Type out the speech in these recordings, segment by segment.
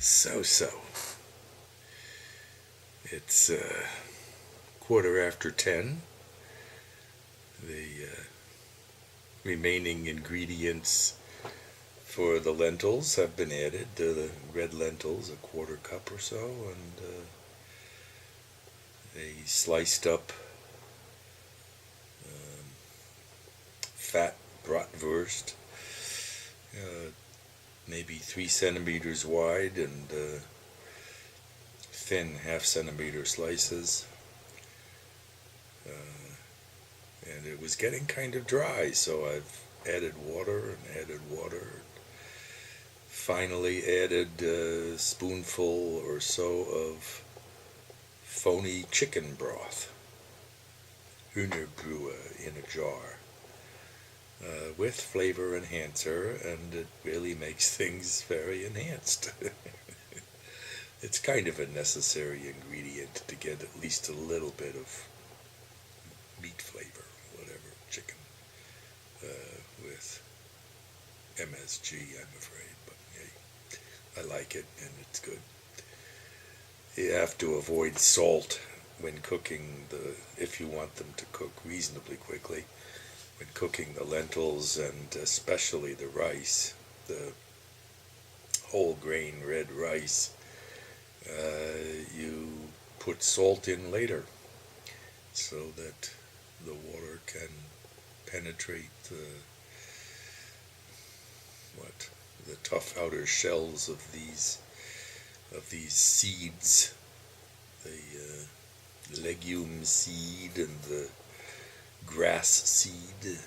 So. It's 10:15. The remaining ingredients for the lentils have been added. The red lentils, a quarter cup or so, and a sliced up fat bratwurst, maybe 3 centimeters wide, and thin half-centimeter slices. And it was getting kind of dry, so I've added water. Finally added a spoonful or so of phony chicken broth, Hühnerbrühe in a jar, with flavor enhancer, and it really makes things very enhanced. It's kind of a necessary ingredient to get at least a little bit of meat flavor, whatever, chicken, with MSG, I'm afraid, but hey, I like it and it's good. You have to avoid salt when cooking if you want them to cook reasonably quickly, when cooking the lentils and especially the rice, the whole grain red rice. You put salt in later so that the water can penetrate the tough outer shells of these seeds, the legume seed and the grass seed.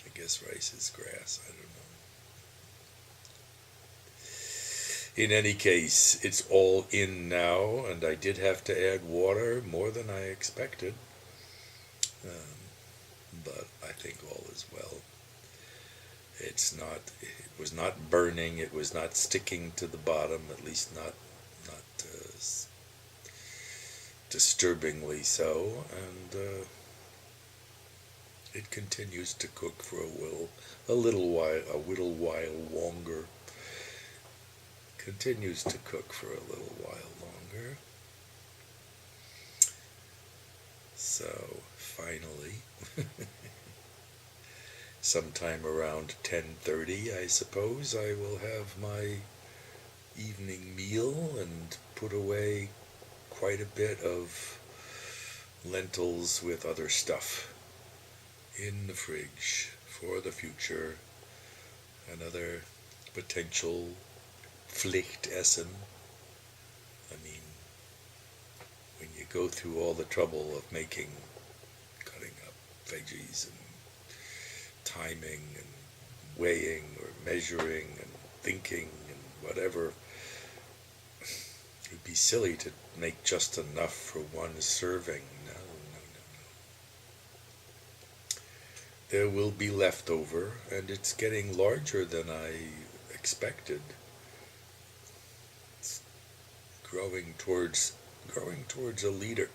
I guess rice is grass, I don't know. In any case, it's all in now, and I did have to add water, more than I expected, but I think all is well. It was not burning, it was not sticking to the bottom, at least not disturbingly so, and it continues to cook for a little while longer. Continues to cook for a little while longer. So, finally, sometime around 10:30, I suppose, I will have my evening meal and put away quite a bit of lentils with other stuff in the fridge for the future. Another potential Pflichtessen. I mean, when you go through all the trouble of cutting up veggies and timing and weighing or measuring and thinking and whatever, it'd be silly to make just enough for one serving. No. There will be leftover, and it's getting larger than I expected. Growing towards a liter.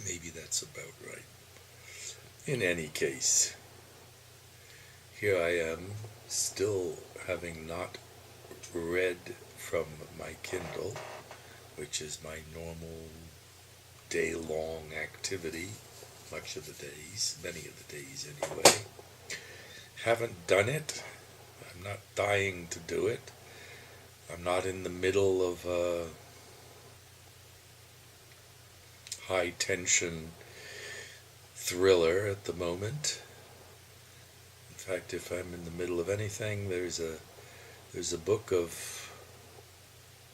Maybe that's about right. In any case, here I am, still having not read from my Kindle, which is my normal day-long activity, many of the days anyway. Haven't done it. I'm not dying to do it. I'm not in the middle of a high-tension thriller at the moment. In fact, if I'm in the middle of anything, there's a book of,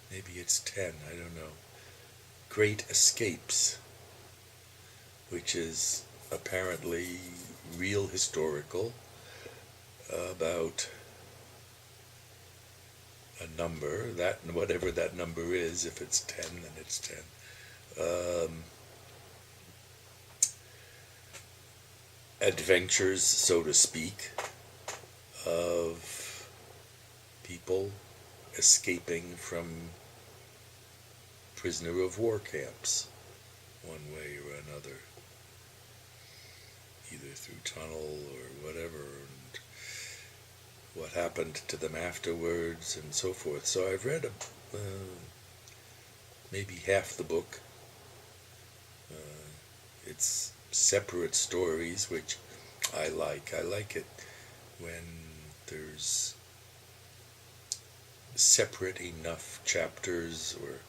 maybe it's 10, I don't know, Great Escapes, which is apparently real historical, about a number, whatever that number is. If it's 10, then it's 10. Adventures, so to speak, of people escaping from prisoner of war camps, one way or another, either through tunnel or whatever. And what happened to them afterwards, and so forth. So I've read maybe half the book. It's separate stories, which I like. I like it when there's separate enough chapters or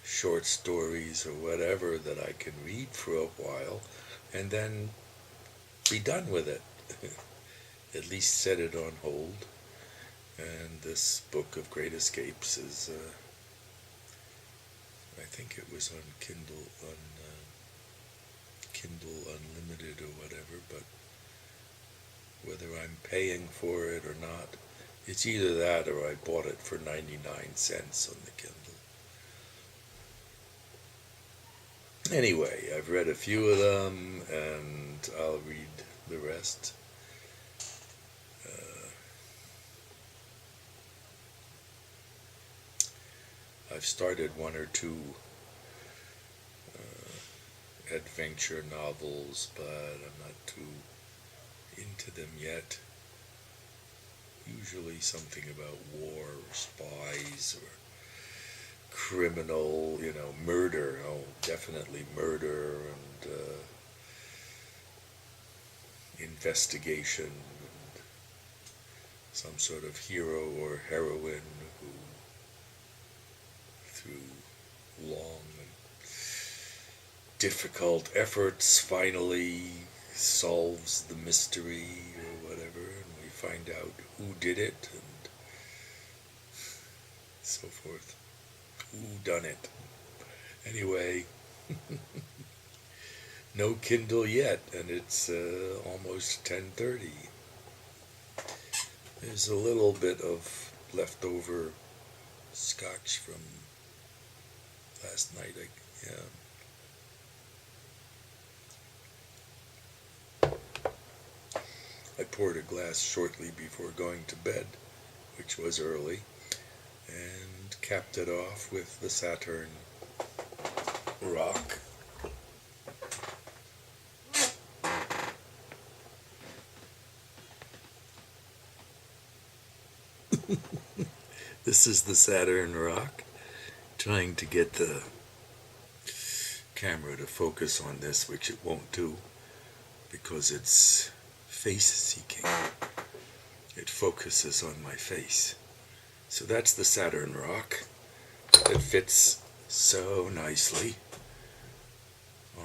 short stories or whatever that I can read for a while and then be done with it. At least set it on hold. And this book of Great Escapes is, I think it was on Kindle Unlimited or whatever, but whether I'm paying for it or not, it's either that or I bought it for 99 cents on the Kindle. Anyway, I've read a few of them, and I'll read the rest. I've started one or two adventure novels, but I'm not too into them yet. Usually something about war or spies or criminal, murder. Oh, definitely murder and investigation and some sort of hero or heroine who, through long and difficult efforts, finally solves the mystery or whatever, and we find out who did it and so forth. Who done it? Anyway, no Kindle yet, and it's almost 10:30. There's a little bit of leftover scotch from last night. I poured a glass shortly before going to bed, which was early, and capped it off with the Saturn rock. This is the Saturn rock. Trying to get the camera to focus on this, which it won't do because it's face seeking. It focuses on my face. So that's the Saturn rock that fits so nicely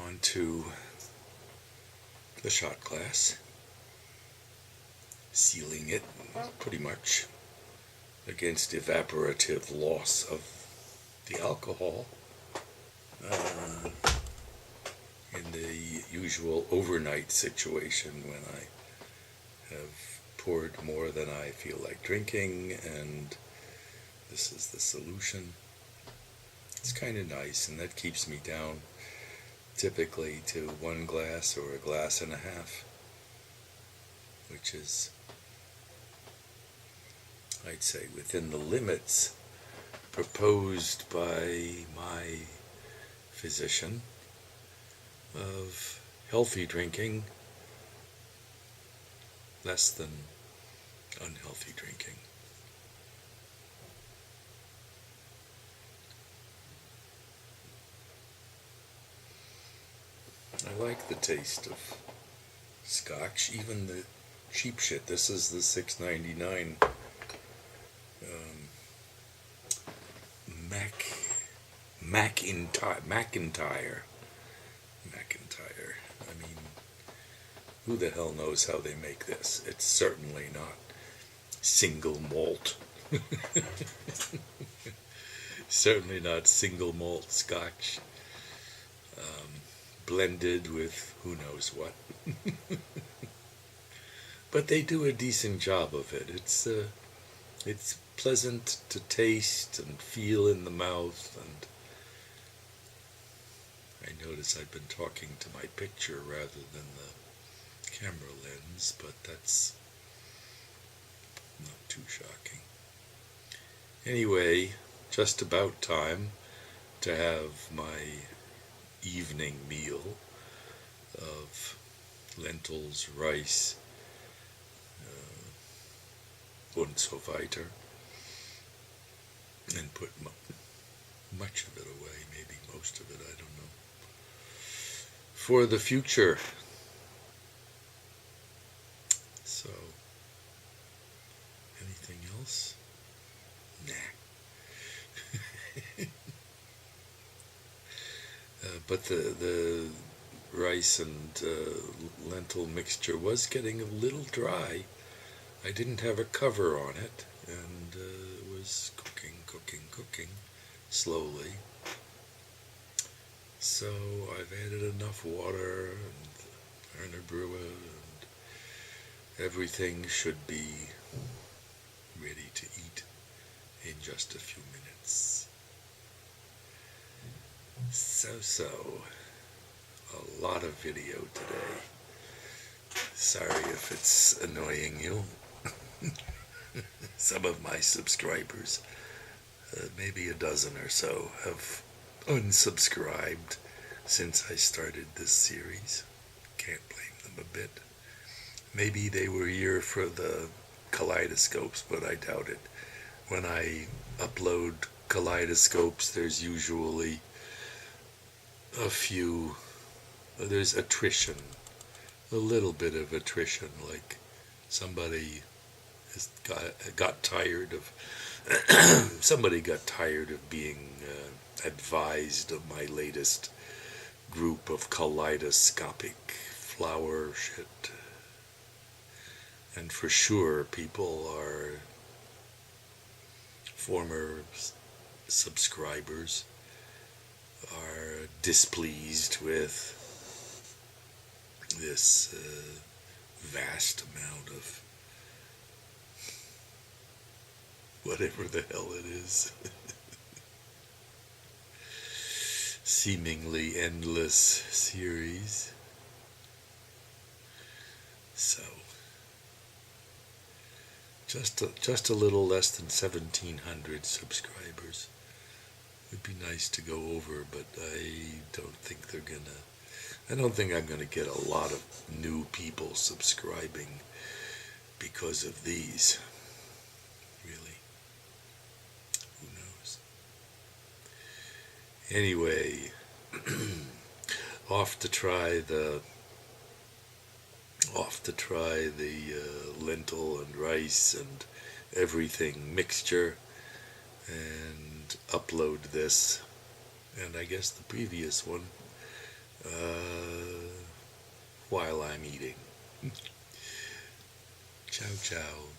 onto the shot glass, sealing it pretty much against evaporative loss of the alcohol in the usual overnight situation when I have poured more than I feel like drinking, and this is the solution. It's kind of nice, and that keeps me down typically to 1 glass or 1.5 glasses, which is, I'd say, within the limits proposed by my physician of healthy drinking, less than unhealthy drinking. I like the taste of scotch, even the cheap shit. This is the $6.99 McIntyre. I mean, who the hell knows how they make this? It's certainly not single malt. Certainly not single malt scotch blended with who knows what. But they do a decent job of it. It's pleasant to taste and feel in the mouth, and I notice I've been talking to my picture rather than the camera lens, but that's not too shocking. Anyway, just about time to have my evening meal of lentils, rice, und so weiter, and put much of it away, maybe most of it, I don't know, for the future. So, anything else? Nah. But the rice and lentil mixture was getting a little dry. I didn't have a cover on it, and it was cooking slowly. So I've added enough water and Werner Brewer, and everything should be ready to eat in just a few minutes. So, a lot of video today. Sorry if it's annoying you. Some of my subscribers, maybe a dozen or so, have unsubscribed since I started this series. Can't blame them a bit. Maybe they were here for the kaleidoscopes, but I doubt it. When I upload kaleidoscopes, there's usually there's attrition, a little bit of attrition, like somebody got tired of somebody got tired of being advised of my latest group of kaleidoscopic flower shit. And for sure, people are former subscribers are displeased with this vast amount of whatever the hell it is. Seemingly endless series. So, just a little less than 1,700 subscribers. It'd be nice to go over, but I don't think I'm gonna get a lot of new people subscribing because of these. Really. Who knows? Anyway, off to try the lentil and rice and everything mixture, and upload this, and I guess the previous one, while I'm eating. Ciao, ciao.